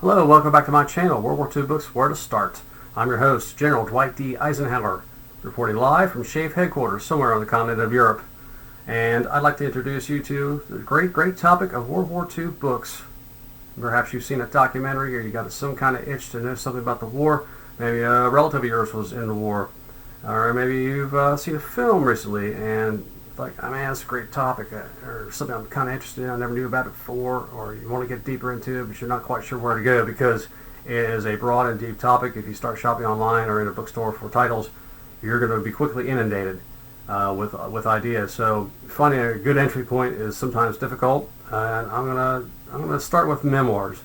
Hello, welcome back to my channel, World War II Books, Where to Start. I'm your host, General Dwight D. Eisenhower, reporting live from SHAEF headquarters somewhere on the continent of Europe. And I'd like to introduce you to the great topic of World War II books. Perhaps you've seen a documentary or you got some kind of itch to know something about the war. Maybe a relative of yours was in the war. Or maybe you've seen a film recently and like, I mean, that's a great topic, or something I'm kind of interested in, I never knew about it before, or you want to get deeper into it, but you're not quite sure where to go because it is a broad and deep topic. If you start shopping online or in a bookstore for titles, you're going to be quickly inundated with ideas. So finding a good entry point is sometimes difficult, and I'm gonna start with Memoirs,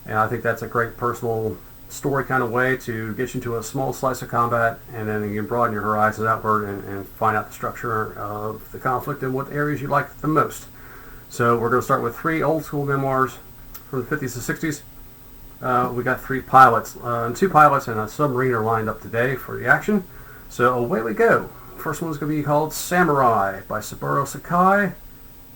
and I think that's a great personal story kind of way to get you into a small slice of combat, and then you can broaden your horizons outward and find out the structure of the conflict and what areas you like the most. So we're going to start with three old school memoirs from the 50s and 60s. We got three pilots, two pilots and a submarine are lined up today for the action. So away we go. First one's going to be called Samurai by Saburo Sakai,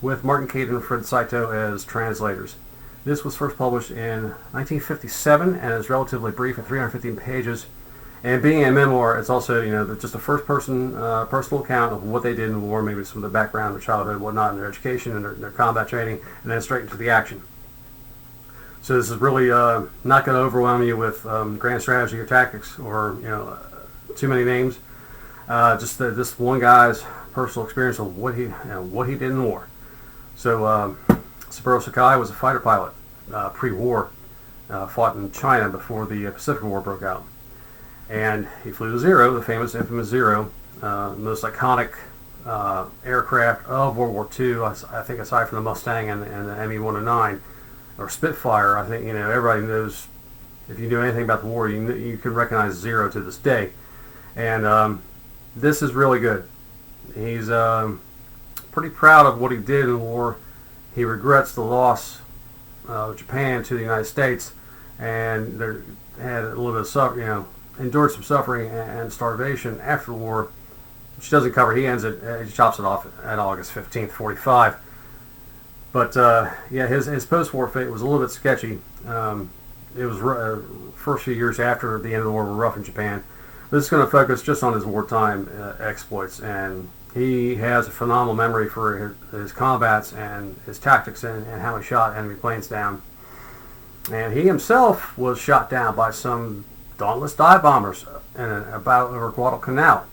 with Martin Caidin and Fred Saito as translators. This was first published in 1957 and is relatively brief at 315 pages. And being a memoir, it's also, just a first-person personal account of what they did in the war, maybe some of the background, their childhood, whatnot, and their education and their combat training, and then straight into the action. So this is really not going to overwhelm you with grand strategy or tactics or too many names. Just this one guy's personal experience of what he did in the war. So Saburo Sakai was a fighter pilot pre-war, fought in China before the Pacific War broke out. And he flew the Zero, the famous, infamous Zero, most iconic aircraft of World War II, I think, aside from the Mustang and the ME-109, or Spitfire. I think, everybody knows, if you know anything about the war, you can recognize Zero to this day. And this is really good. He's pretty proud of what he did in the war. He regrets the loss of Japan to the United States, and had a little bit of suffering, endured some suffering and starvation after the war, which doesn't cover. He chops it off at August 15th, 45. But his post-war fate was a little bit sketchy. It was first few years after the end of the war were rough in Japan. This is going to focus just on his wartime exploits, and he has a phenomenal memory for his combats and his tactics and how he shot enemy planes down. And he himself was shot down by some dauntless dive bombers in a battle over Guadalcanal.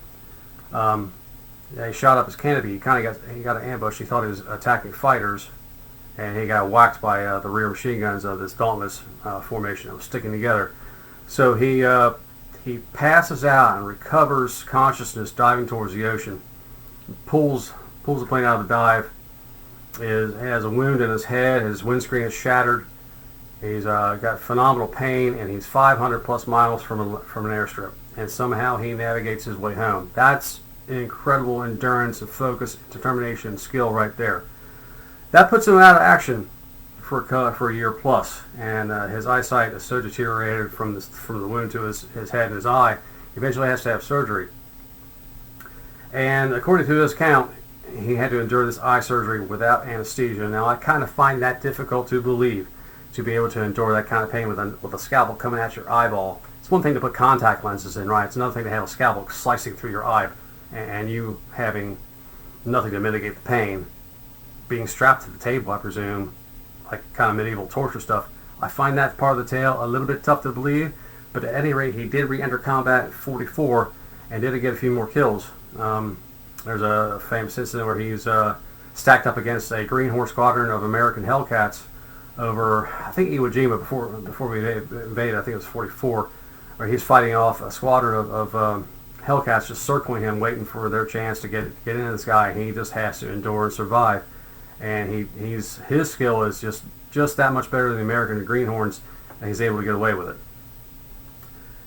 He shot up his canopy. He got an ambush. He thought he was attacking fighters, and he got whacked by the rear machine guns of this dauntless formation that was sticking together. So he passes out and recovers consciousness diving towards the ocean. Pulls the plane out of the dive. Has a wound in his head. His windscreen is shattered. He's got phenomenal pain, and he's 500 plus miles from an airstrip. And somehow he navigates his way home. That's incredible endurance and focus, determination, and skill right there. That puts him out of action for a year plus, and his eyesight is so deteriorated from the wound to his head and his eye, he eventually has to have surgery. And according to his account, he had to endure this eye surgery without anesthesia. Now, I kind of find that difficult to believe, to be able to endure that kind of pain with a scalpel coming at your eyeball. It's one thing to put contact lenses in, right? It's another thing to have a scalpel slicing through your eye, and you having nothing to mitigate the pain. Being strapped to the table, I presume, like kind of medieval torture stuff. I find that part of the tale a little bit tough to believe, but at any rate, he did re-enter combat in 44 and did get a few more kills. There's a famous incident where he's stacked up against a Green Horse squadron of American Hellcats over, I think, Iwo Jima before we invaded. I think it was 44, where he's fighting off a squadron of Hellcats just circling him, waiting for their chance to get into this guy. He just has to endure and survive. And his skill is just that much better than the American Greenhorns, and he's able to get away with it.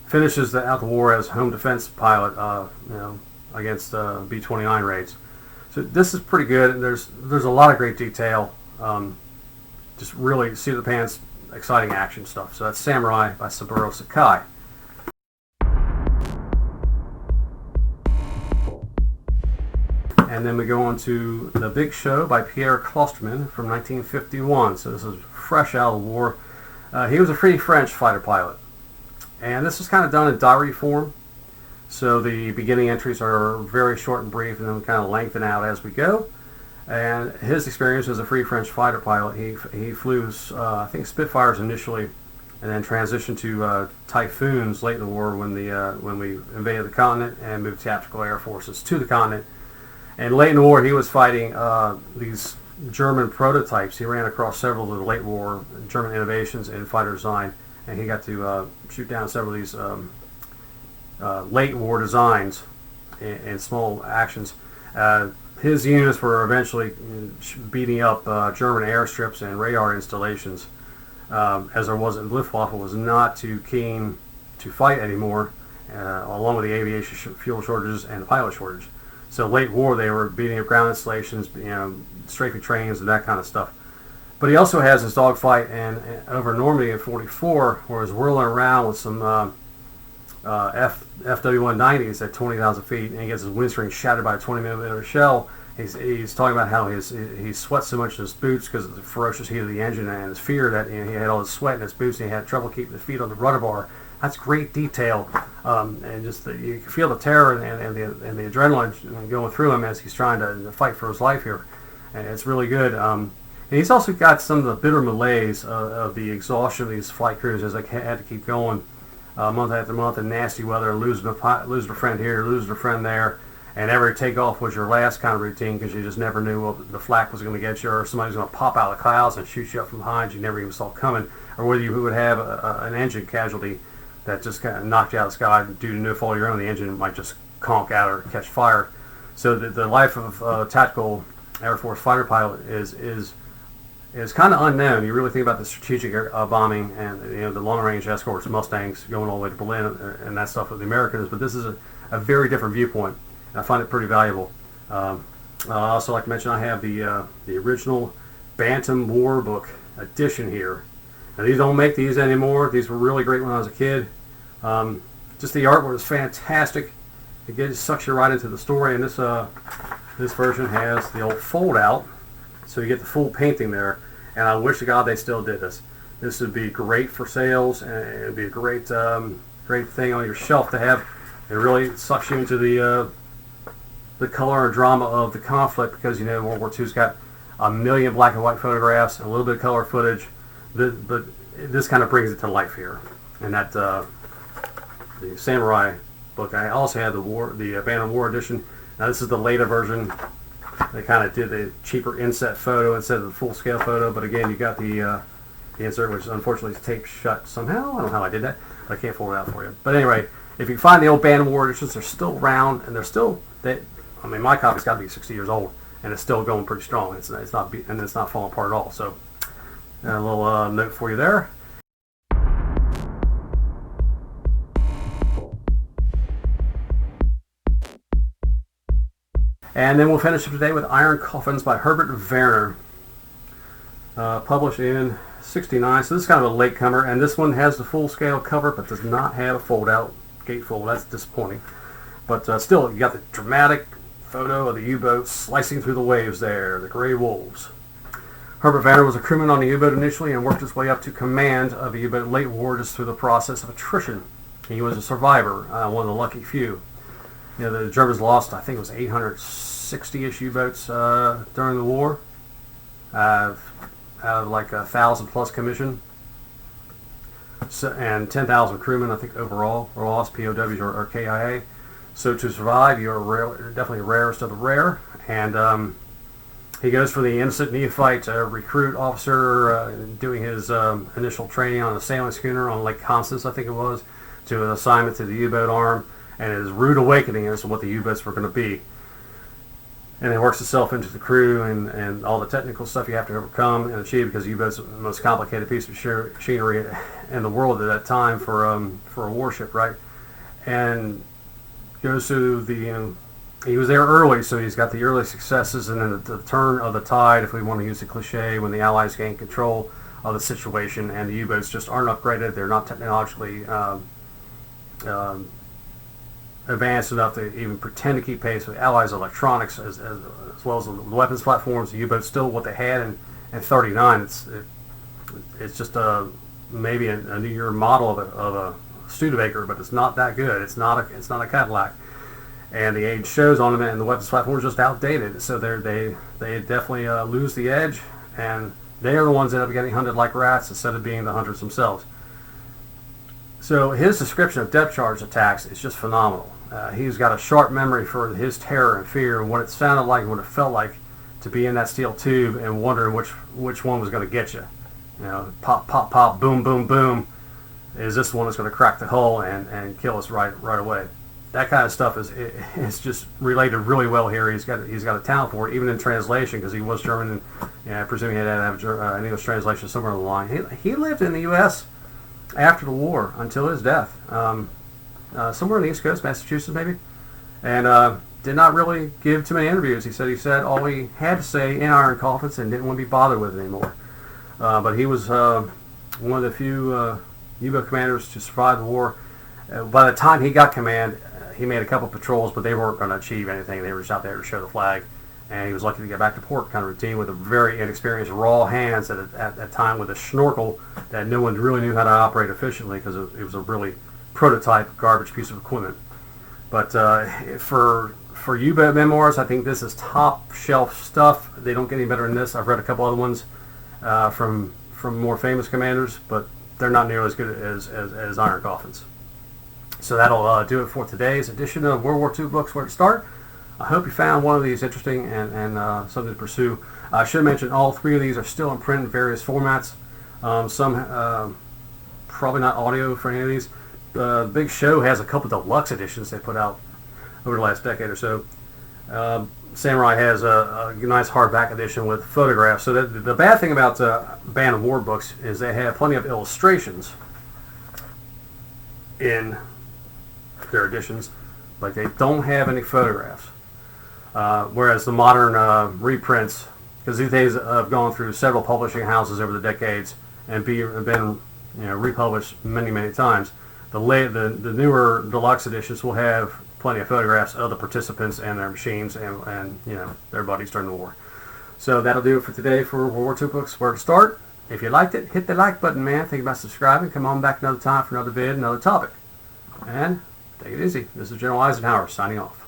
Finishes out the war as home defense pilot, against B-29 raids. So this is pretty good, and there's a lot of great detail. Just really seat of the pants, exciting action stuff. So that's Samurai by Saburo Sakai. And then we go on to The Big Show by Pierre Closterman from 1951. So this is fresh out of the war. He was a Free French fighter pilot, and this was kind of done in diary form. So the beginning entries are very short and brief, and then kind of lengthen out as we go. And his experience as a Free French fighter pilot, he flew, I think, Spitfires initially, and then transitioned to Typhoons late in the war when we invaded the continent and moved tactical air forces to the continent. And late in the war, he was fighting these German prototypes. He ran across several of the late war German innovations in fighter design, and he got to shoot down several of these late war designs in small actions. His units were eventually beating up German airstrips and radar installations, as there wasn't. Luftwaffe was not too keen to fight anymore, along with the aviation fuel shortages and the pilot shortage. So late war, they were beating up ground installations, strafing trains and that kind of stuff. But he also has his dogfight over Normandy in '44, where he's whirling around with some FW-190s at 20,000 feet, and he gets his windscreen shattered by a 20mm shell. He's talking about how he sweats so much in his boots because of the ferocious heat of the engine and his fear that he had all this sweat in his boots and he had trouble keeping his feet on the rudder bar. That's great detail, and just you can feel the terror and the adrenaline going through him as he's trying to fight for his life here, and it's really good. And he's also got some of the bitter malaise of the exhaustion of these flight crews as they had to keep going month after month in nasty weather, losing a friend here, losing a friend there, and every takeoff was your last kind of routine because you just never knew what the flak was going to get you, or somebody was going to pop out of the clouds and shoot you up from behind you never even saw coming, or whether you would have an engine casualty that just kind of knocked you out of the sky due to no fault of your own. The engine might just conk out or catch fire. So the life of a tactical Air Force fighter pilot is kind of unknown. You really think about the strategic bombing and the long-range escorts, Mustangs going all the way to Berlin and that stuff with the Americans, but this is a very different viewpoint, and I find it pretty valuable. I also like to mention I have the original Bantam War Book edition here. Now, these don't make these anymore. These were really great when I was a kid. Just the artwork is fantastic. It sucks you right into the story, and this version has the old fold-out, so you get the full painting there. And I wish to God they still did this. This would be great for sales, and it would be a great thing on your shelf to have. It really sucks you into the color and drama of the conflict, because World War II's got a million black and white photographs, a little bit of color footage, but this kind of brings it to life here. And that the Samurai book, I also had the Bantam War edition. Now this is the later version. They kind of did the cheaper inset photo instead of the full-scale photo, but again, you got the insert, which unfortunately is taped shut somehow. I don't know how I did that, but I can't pull it out for you. But anyway, if you can find the old Bantam War editions, they're still around, and they're still. My copy's got to be 60 years old, and it's still going pretty strong. It's not falling apart at all. So, a little note for you there. And then we'll finish up today with Iron Coffins by Herbert Werner, published in '69. So this is kind of a latecomer, and this one has the full-scale cover, but does not have a fold-out gatefold. That's disappointing. But still, you got the dramatic photo of the U-boat slicing through the waves there, the Gray Wolves. Herbert Werner was a crewman on the U-boat initially and worked his way up to command of the U-boat late war just through the process of attrition. He was a survivor, one of the lucky few. The Germans lost, I think it was 860-ish U-boats during the war, out of like 1,000 plus commission, and 10,000 crewmen, I think, overall were lost, POWs or KIA. So to survive, you're definitely rarest of the rare. And he goes for the innocent neophyte recruit officer doing his initial training on a sailing schooner on Lake Constance, I think it was, to an assignment to the U-boat arm, and his rude awakening as to what the U-boats were going to be. And it works itself into the crew and all the technical stuff you have to overcome and achieve, because U-boats are the most complicated piece of machinery in the world at that time for a warship, right? And goes to he was there early, so he's got the early successes, and then the turn of the tide, if we want to use the cliche, when the Allies gain control of the situation and the U-boats just aren't upgraded, they're not technologically advanced enough to even pretend to keep pace with Allies electronics as well as the weapons platforms. The U-boat's still what they had in '39. It's just maybe a newer model of a Studebaker, but it's not that good. It's not a Cadillac, and the age shows on them, and the weapons platform is just outdated. So they definitely lose the edge, and they are the ones that end up getting hunted like rats instead of being the hunters themselves. So his description of depth charge attacks is just phenomenal. He's got a sharp memory for his terror and fear and what it sounded like and what it felt like to be in that steel tube and wondering which one was going to get you. You know, pop, pop, pop, boom, boom, boom. Is this the one that's going to crack the hull and kill us right away? That kind of stuff is just related really well here. He's got a talent for it, even in translation, because he was German, and I presume he had to have an English translation somewhere along the line. He lived in the U.S. after the war until his death, somewhere on the East Coast, Massachusetts maybe, and did not really give too many interviews. He said all he had to say in Iron Coffins and didn't want to be bothered with it anymore. But he was one of the few U-boat commanders to survive the war. By the time he got command, he made a couple patrols, but they weren't going to achieve anything. They were just out there to show the flag, and he was lucky to get back to port, kind of routine, with a very inexperienced, raw hands at that time with a snorkel that no one really knew how to operate efficiently because it was a really prototype garbage piece of equipment. But for U-boat memoirs, I think this is top shelf stuff. They don't get any better than this. I've read a couple other ones from more famous commanders, but they're not nearly as good as Iron Coffins. So that'll do it for today's edition of World War II Books Where to Start. I hope you found one of these interesting and something to pursue. I should mention all three of these are still in print in various formats. Some probably not audio for any of these. The Big Show has a couple deluxe editions they put out over the last decade or so. Samurai has a nice hardback edition with photographs. So the bad thing about Band of War books is they have plenty of illustrations in their editions, but they don't have any photographs. Whereas the modern reprints, because these days have gone through several publishing houses over the decades and been republished many times. The newer deluxe editions will have plenty of photographs of the participants and their machines and their buddies during the war. So that'll do it for today for World War II Books Where to Start. If you liked it, hit the like button, man. Think about subscribing. Come on back another time for another vid, another topic. And take it easy. This is General Eisenhower signing off.